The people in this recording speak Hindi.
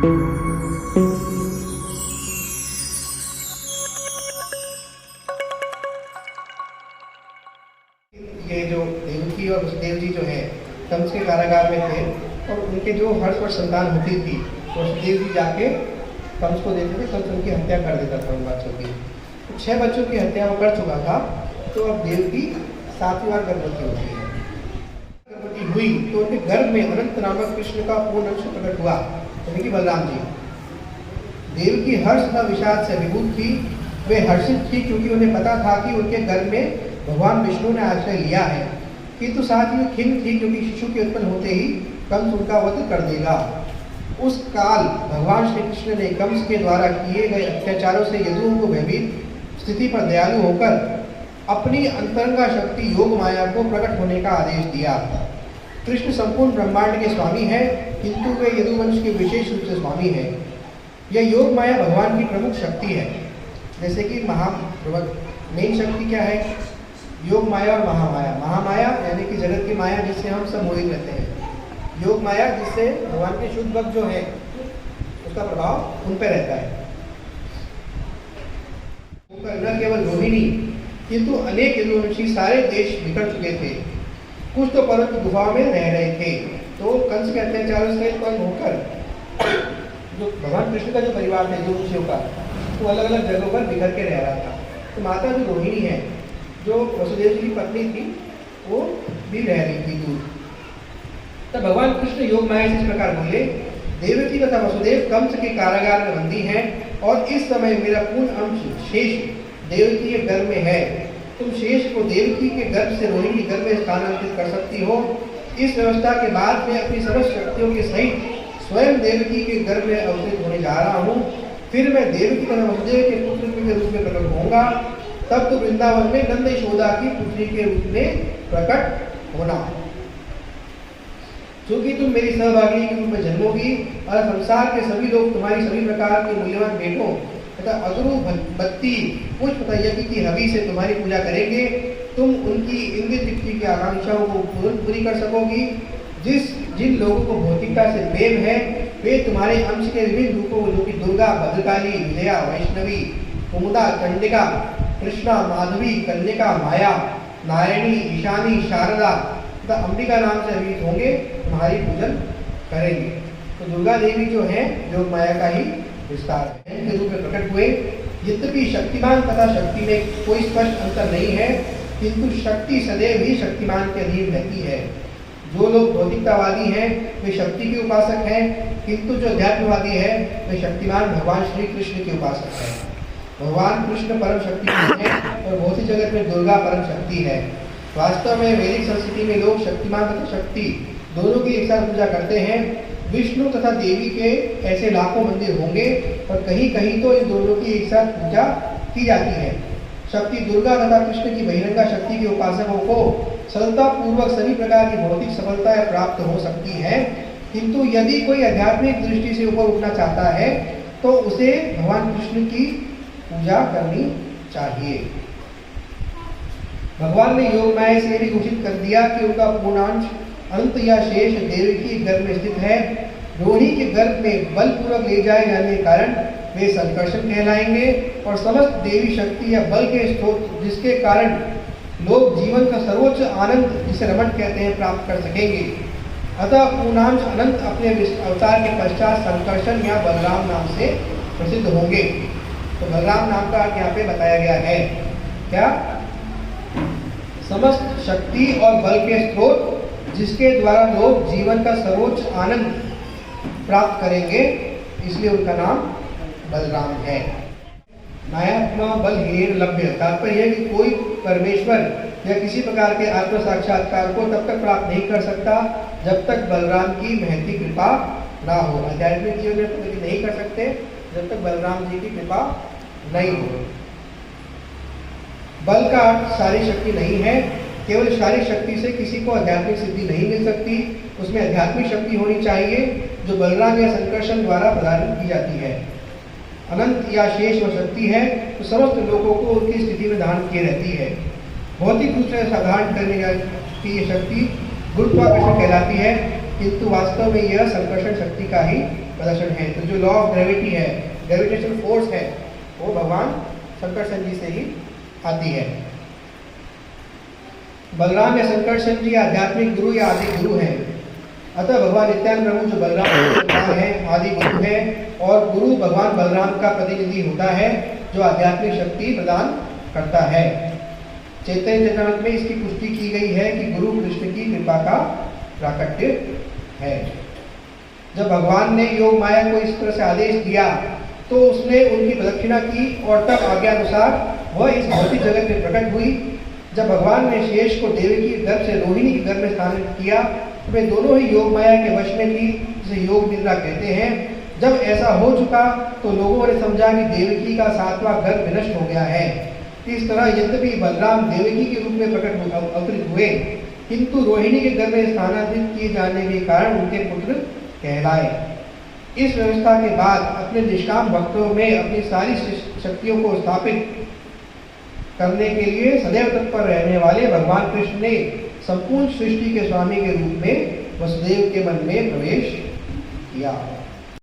ये जो देवकी और वसुदेव जी जो है कंस के कारागार में थे और उनके जो हर्ष पर संतान होती थी वसुदेव जी जाके कंस को देते थे, कंस उनकी हत्या कर देता था उन बच्चों की। तो 6 बच्चों की हत्या वो कर चुका था, तो अब देवकी 7वीं बार गर्भवती होती है। गर्भवती हुई तो उनके गर्भ में अनंत नामक कृष्ण का पूर्ण अंश प्रकट हुआ, यानी कि बलराम जी। देवकी हर्ष तथा विषाद से विभूत थी। वे हर्षित थी क्योंकि उन्हें पता था कि उनके गर्भ में भगवान विष्णु ने आश्रय लिया है, किंतु साथ ही खिन्न थी क्योंकि शिशु के उत्पन्न होते ही कंस उनका वध कर देगा। उस काल भगवान श्री कृष्ण ने कंस के द्वारा किए गए अत्याचारों से यदुओं को भयभीत स्थिति पर दयालु होकर अपनी अंतरंगा शक्ति योग माया को प्रकट होने का आदेश दिया। कृष्ण संपूर्ण ब्रह्मांड के स्वामी है, किंतु वे यदुवंश के विशेष रूप से स्वामी है। यह योग माया भगवान की प्रमुख शक्ति है। जैसे कि मेन शक्ति क्या है? योग माया और महामाया। महामाया यानी कि जगत की माया जिससे हम सब मोहित रहते हैं। योग माया जिससे भगवान के शुद्ध भक्त जो है उसका प्रभाव उन पर रहता है। उनका न केवल रोहिणी किंतु अनेक यदुवंशी सारे देश बिखर चुके थे। कुछ तो पर्वत गुफाओं में रह रहे थे। तो कंस के अत्याचारों से उत्पन्न होकर जो भगवान कृष्ण का जो परिवार था यदुवंशियों का, तो अलग अलग जगहों पर बिखर के रह रहा था। तो माता जो रोहिणी है, जो वसुदेव जी की पत्नी थी, वो भी रह रही थी दूर। तब भगवान कृष्ण योग माया से इस प्रकार बोले, देवकी तथा वसुदेव कंस के कारागार में बंदी हैं और इस समय मेरा पूर्ण अंश शेष देवकी के गर्भ में है। तुम शेष को देवकी के गर्भ से रोहिणी गर्भ में स्थानांतरित कर सकती हो। इस व्यवस्था के बाद मैं अपनी समस्त शक्तियों के सहित स्वयं देवकी के गर्भ में अवतरित होने जा रहा हूँ। फिर मैं देवकी तथा वसुदेव के पुत्र के रूप में प्रकट होऊंगा। तब तो वृंदावन में नंद यशोदा की पुत्री के रूप में प्रकट होना। क्योंकि तुम मेरी सहभागिनी के रूप में जन्मोगी और संसार के सभी लोग तुम्हारी सभी प्रकार के मूल्यवान भेंटों तथा अगुरु भक्ति पुष्प तथा यज्ञ की हवि से तुम्हारी पूजा करेंगे। तुम उनकी इंद्र तृप्ति की आकांक्षाओं को पूरी कर सकोगी। जिन लोगों को भौतिकता से प्रेम है वे तुम्हारे अंश के विभिन्न रूपों जो कि दुर्गा, भद्रकाली, विजया, वैष्णवी, कुमुदा, चंडिका, कृष्णा, माधवी, कन्यका, माया, नारायणी, ईशानी, शारदा तथा अंबिका नाम से अभिहित होंगे, तुम्हारी पूजन करेंगे। तो दुर्गा देवी जो है योग माया का ही विस्तार है, के रूप में प्रकट हुए। यद्यपि शक्तिमान तथा शक्ति में कोई स्पष्ट अंतर नहीं है, किंतु शक्ति सदैव ही शक्तिमान के अधीन रहती है। जो लोग भौतिकतावादी हैं वे शक्ति के उपासक हैं, किंतु जो अध्यात्मवादी है वे शक्तिमान भगवान श्री कृष्ण के उपासक हैं। भगवान कृष्ण परम शक्तिमान है और भौतिक जगत में दुर्गा परम शक्ति है। वास्तव में वैदिक संस्कृति में लोग शक्तिमान तथा शक्ति दोनों की एक साथ पूजा करते हैं। विष्णु तथा देवी के ऐसे लाखों मंदिर होंगे और कहीं कहीं तो इन दोनों की एक साथ पूजा की जाती है। शक्ति दुर्गा तथा कृष्ण की बहिरंगा शक्ति के उपासकों को सरलता पूर्वक सभी प्रकार की भौतिक सफलताएं प्राप्त हो सकती है, किंतु यदि कोई आध्यात्मिक दृष्टि से ऊपर उठना चाहता है तो उसे भगवान कृष्ण की पूजा करनी चाहिए। भगवान ने योग माया से भी घोषित कर दिया कि उनका पूर्णांश अंत या शेष देवकी गर्भ में स्थित है। रोहिणी के गर्भ में बलपूर्वक ले जाए जाने के कारण वे संकर्षण कहलाएंगे और समस्त देवी शक्ति या बल के स्रोत जिसके कारण लोग जीवन का सर्वोच्च आनंद जिसे रमण कहते हैं प्राप्त कर सकेंगे। अतः पूर्णांश अनंत अपने अवतार के पश्चात संकर्षण या बलराम नाम से प्रसिद्ध होंगे। तो बलराम नाम का यहाँ पे बताया गया है क्या? समस्त शक्ति और बल के स्रोत जिसके द्वारा लोग जीवन का सर्वोच्च आनंद प्राप्त करेंगे, इसलिए उनका नाम बलराम है। मायात्मा बल हेर लभ्य, तात्पर्य है कि कोई परमेश्वर या किसी प्रकार के आत्म साक्षात्कार को तब तक प्राप्त नहीं कर सकता जब तक बलराम की महती कृपा ना हो। आध्यात्मिक जीवन में तो नहीं कर सकते जब तक बलराम जी की कृपा नहीं हो। बल का अर्थ शारीरिक शक्ति नहीं है। केवल शारीरिक शक्ति से किसी को आध्यात्मिक सिद्धि नहीं मिल सकती, उसमें आध्यात्मिक शक्ति होनी चाहिए जो बलराम या संकर्षण द्वारा प्रदान की जाती है। अनंत या शेष वह शक्ति है तो समस्त लोगों को उनकी स्थिति में धारण किए रहती है। भौतिक रूप से साधारण करने की ये शक्ति गुरुत्वाकर्षण कहलाती है, किंतु वास्तव में यह संकर्षण शक्ति का ही प्रदर्शन है। तो जो लॉ ऑफ ग्रेविटी है, ग्रेविटेशनल फोर्स है, वो भगवान संकर्षण जी से ही आती है। बलराम या संकर्षण जी आध्यात्मिक गुरु या आदि गुरु हैं। अतः भगवान नित्यानंद प्रभु जो बलराम है, आदि गुरु है, और गुरु भगवान बलराम का प्रतिनिधि होता है जो आध्यात्मिक शक्ति प्रदान करता है। चैतन्य चरितामृत में इसकी पुष्टि की गई है कि गुरु कृष्ण की कृपा का प्राकट्य है। जब भगवान ने योग माया को इस तरह से आदेश दिया तो उसने उनकी प्रदक्षिणा की और तब आज्ञा अनुसार वह इस भौतिक जगत में प्रकट हुई। जब भगवान ने शेष को देवकी के गर्भ से रोहिणी के गर्भ में स्थानांतरित किया तो वे दोनों ही योग माया के वश में थी, जिसे योग निद्रा कहते हैं। जब ऐसा हो चुका तो लोगों ने समझा कि देवकी का 7वां गर्भ विनष्ट हो गया है। इस तरह यद्यपि बलराम देवकी के रूप में प्रकट अवतरित हुए, किंतु रोहिणी के गर्भ में स्थानांतरित किए जाने के कारण उनके पुत्र कहलाए। इस व्यवस्था के बाद अपने निष्काम भक्तों में अपनी सारी शक्तियों को स्थापित करने के लिए सदैव तत्पर रहने वाले भगवान कृष्ण ने संपूर्ण सृष्टि के स्वामी के रूप में वसुदेव के मन में प्रवेश किया।